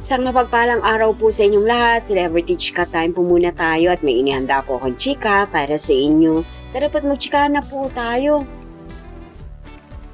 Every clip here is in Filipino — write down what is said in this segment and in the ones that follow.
Isang mapagpalang araw po sa inyong lahat. Celebrity Chika Time po muna tayo at may inihanda po akong chika para sa inyo. Tara po't magchika na po tayo.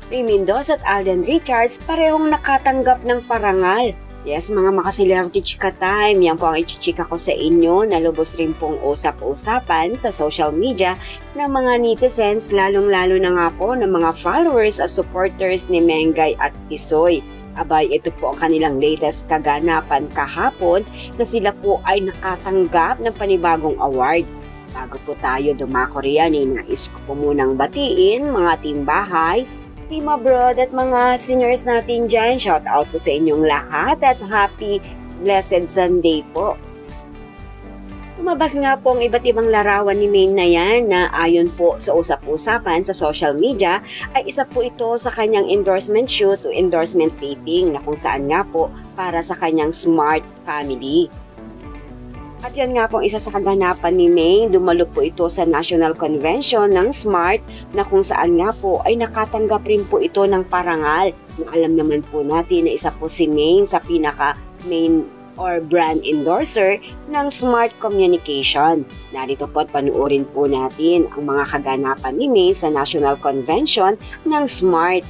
Ray Mendoza at Alden Richards parehong nakatanggap ng parangal. Yes, mga maka-Celebrity Chika Time, yan po ang ichichika ko sa inyo na lubos rin pong usap-usapan sa social media ng mga netizens, lalong-lalo na nga po ng mga followers at supporters ni Mengay at Tisoy. Abay, ito po ang kanilang latest kaganapan kahapon na sila po ay nakatanggap ng panibagong award. Bago po tayo dumako riyan, nais ko po munang batiin mga teambahay, team abroad at mga seniors natin dyan. Shout out po sa inyong lahat at happy blessed Sunday po. Lumabas nga po ang iba't ibang larawan ni Maine na yan na ayon po sa usap-usapan sa social media ay isa po ito sa kanyang endorsement shoot o endorsement taping na kung saan nga po para sa kanyang Smart Family. At yan nga po isa sa kaganapan ni Maine, dumalo po ito sa National Convention ng Smart na kung saan nga po ay nakatanggap rin po ito ng parangal. Alam naman po natin na isa po si Maine sa pinaka-main or brand endorser ng Smart Communication. Narito po at panuorin po natin ang mga kaganapan ni Maine sa National Convention ng Smart.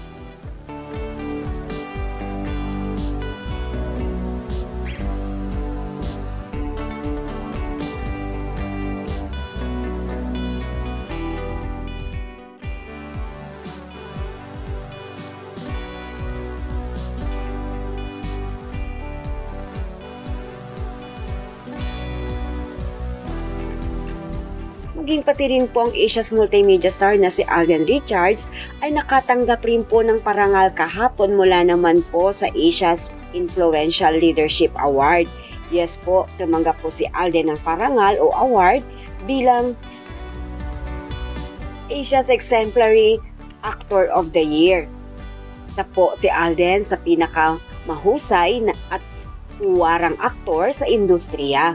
Maging pati rin po ang Asia's multimedia star na si Alden Richards ay nakatanggap rin po ng parangal kahapon mula naman po sa Asia's Influential Leadership Award. Yes po, tumanggap po si Alden ng parangal o award bilang Asia's Exemplary Actor of the Year. Isa po si Alden sa pinakamahusay at huwarang aktor sa industriya.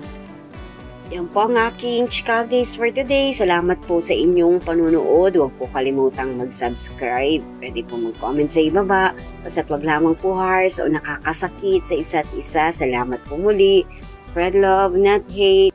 Yan po ang aking chika days for today. Salamat po sa inyong panunood. Huwag po kalimutang mag-subscribe. Pwede po mag-comment sa ibaba. Basta't wag lamang po harsh o nakakasakit sa isa't isa. Salamat po muli. Spread love, not hate.